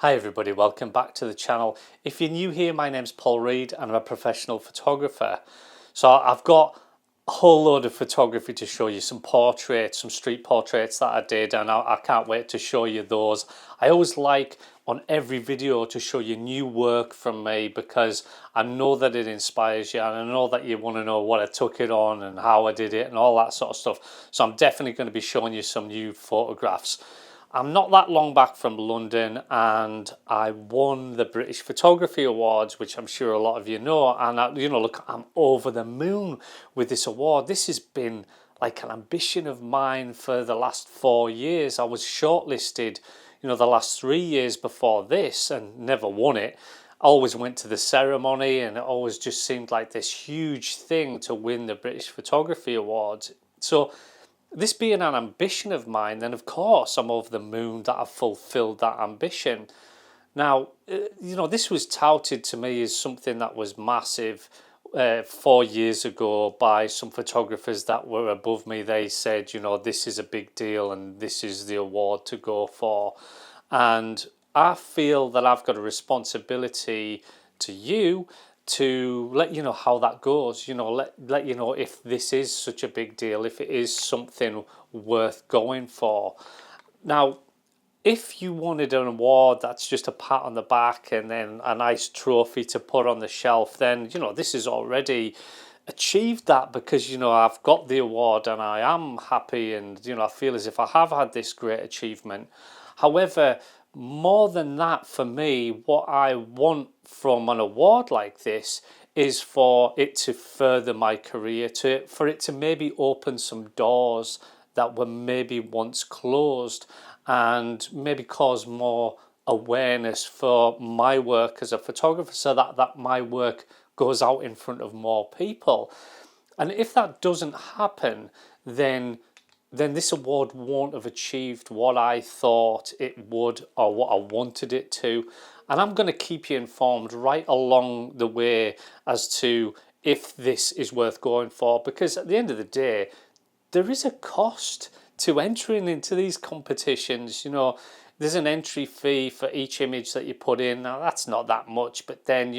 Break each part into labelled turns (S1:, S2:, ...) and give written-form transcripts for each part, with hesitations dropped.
S1: Hi everybody, welcome back to the channel. If you're new here, my name's Paul Reed and I'm a professional photographer. So I've got a whole load of photography to show you, some portraits, some street portraits that I did, and I can't wait to show you those. I always like on every video to show you new work from me because I know that it inspires you and I know that you want to know what I took it on and how I did it and all that sort of stuff. So I'm definitely going to be showing you some new photographs. I'm not that long back from London and I won the British Photography Awards, which I'm sure a lot of you know, and look, I'm over the moon with this award. This has been like an ambition of mine for the last 4 years. I was shortlisted, the last 3 years before this and never won it. I always went to the ceremony and it always just seemed like this huge thing to win the British Photography Awards. So this being an ambition of mine, then of course I'm over the moon that I've fulfilled that ambition. Now, this was touted to me as something that was massive 4 years ago by some photographers that were above me. They said, this is a big deal and this is the award to go for. And I feel that I've got a responsibility to you to let you know how that goes, let you know if this is such a big deal, if it is something worth going for. Now, if you wanted an award that's just a pat on the back and then a nice trophy to put on the shelf, then this has already achieved that because I've got the award and I am happy and I feel as if I have had this great achievement. However, more than that, for me, what I want from an award like this is for it to further my career, for it to maybe open some doors that were maybe once closed and maybe cause more awareness for my work as a photographer so that my work goes out in front of more people. And if that doesn't happen, then this award won't have achieved what I thought it would or what I wanted it to. And I'm going to keep you informed right along the way as to if this is worth going for, because at the end of the day, there is a cost to entering into these competitions. There's an entry fee for each image that you put in. Now that's not that much, but then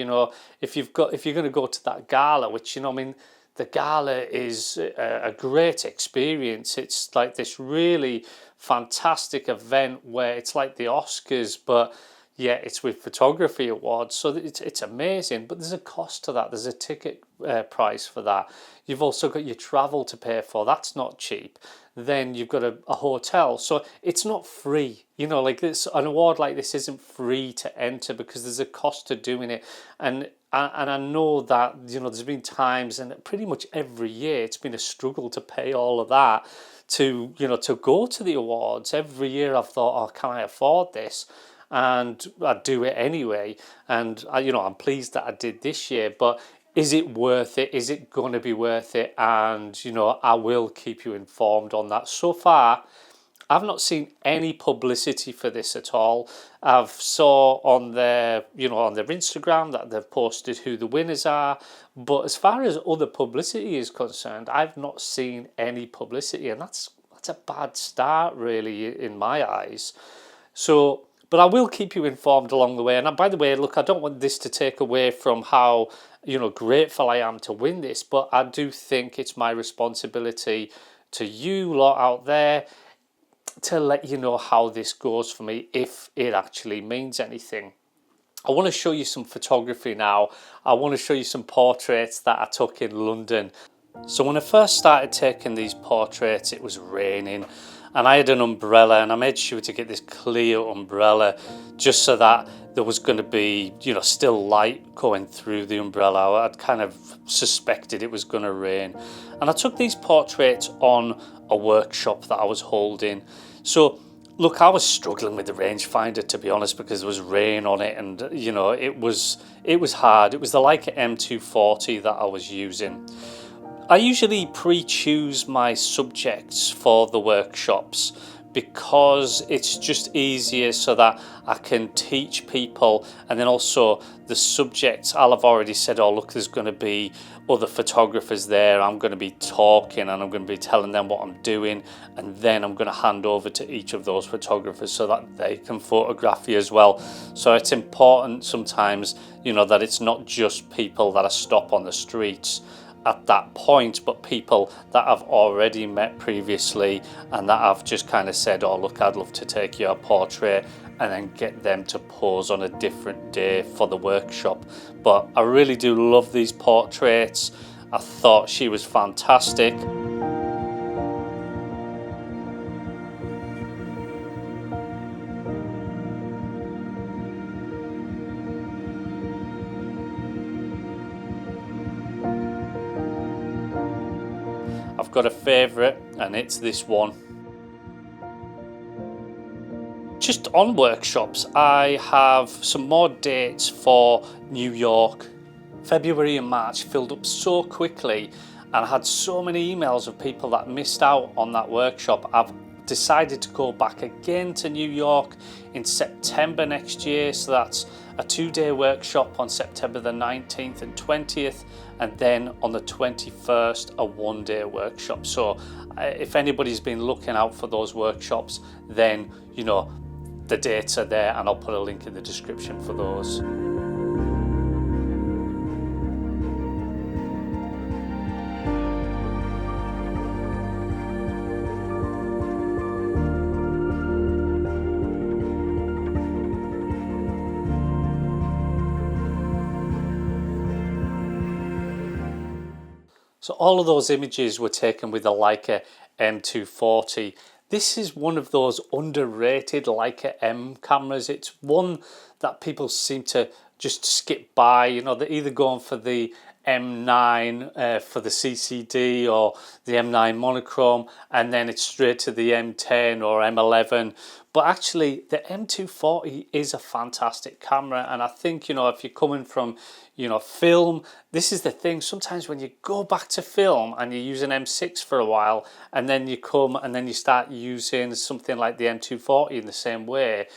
S1: if you're going to go to that gala, which the gala is a great experience. It's like this really fantastic event where it's like the Oscars, but yeah, it's with photography awards. So it's amazing, but there's a cost to that. There's a ticket price for that. You've also got your travel to pay for. That's not cheap. Then you've got a hotel. So it's not free. Like this, an award like this isn't free to enter because there's a cost to doing it. And I know that there's been times, and pretty much every year it's been a struggle to pay all of that to go to the awards. Every year I've thought, oh, can I afford this? And I do it anyway. And I'm pleased that I did this year. But is it worth it? Is it going to be worth it? And I will keep you informed on that. So far, I've not seen any publicity for this at all. I've saw on their on their Instagram that they've posted who the winners are, but as far as other publicity is concerned, I've not seen any publicity, and that's a bad start really in my eyes. So, but I will keep you informed along the way. And by the way, look, I don't want this to take away from how grateful I am to win this, but I do think it's my responsibility to you lot out there to let you know how this goes for me, if it actually means anything. I want to show you some photography now. I want to show you some portraits that I took in London. So when I first started taking these portraits, it was raining and I had an umbrella, and I made sure to get this clear umbrella just so that there was going to be still light going through the umbrella. I'd kind of suspected it was going to rain, and I took these portraits on a workshop that I was holding. So look, I was struggling with the rangefinder, to be honest, because there was rain on it, and it was hard. It was the Leica M240 that I was using. I usually pre-choose my subjects for the workshops because it's just easier so that I can teach people. And then also the subjects, I'll have already said, oh look, there's going to be other photographers there, I'm going to be talking and I'm going to be telling them what I'm doing, and then I'm going to hand over to each of those photographers so that they can photograph you as well. So it's important sometimes, you know, that it's not just people that I stop on the streets at that point, but people that I've already met previously and that I've just kind of said, oh look, I'd love to take your portrait, and then get them to pose on a different day for the workshop. But I really do love these portraits. I thought she was fantastic. I've got a favourite, and it's this one. Just on workshops, I have some more dates for New York. February and March filled up so quickly, and I had so many emails of people that missed out on that workshop. I've decided to go back again to New York in September next year, so that's a 2-day workshop on September the 19th and 20th, and then on the 21st a 1-day workshop. So if anybody's been looking out for those workshops, then you know the dates are there, and I'll put a link in the description for those. So all of those images were taken with the Leica M240. This is one of those underrated Leica M cameras. It's one that people seem to just skip by. You know, they're either going for the M9 for the CCD or the M9 monochrome, and then it's straight to the M10 or M11. But actually the M240 is a fantastic camera, and I think, you know, if you're coming from, you know, film, this is the thing. Sometimes when you go back to film and you use an M6 for a while, and then you come and then you start using something like the M240 in the same way,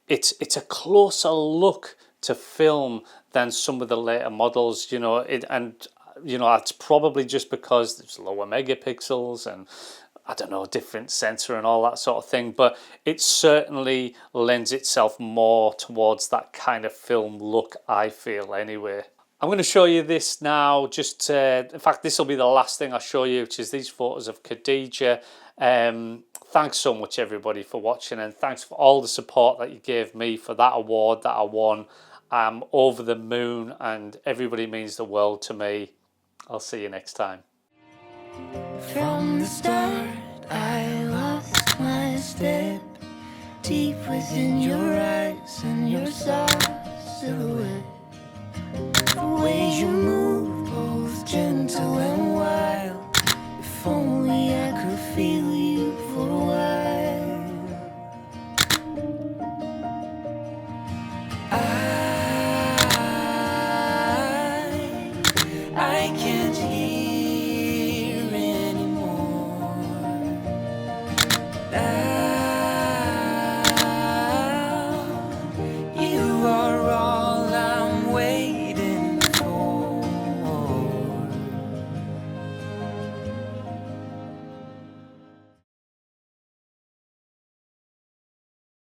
S1: it's a closer look to film than some of the later models, you know. And you know, it's probably just because there's lower megapixels and I don't know, different sensor and all that sort of thing, but it certainly lends itself more towards that kind of film look, I feel anyway. I'm going to show you this now. Just in fact, this will be the last thing I show you, which is these photos of Khadija. Thanks so much everybody for watching, and thanks for all the support that you gave me for that award that I won. I'm over the moon, and everybody means the world to me. I'll see you next time.
S2: From the start, I lost my step deep within your eyes and your soft silhouette. The way you move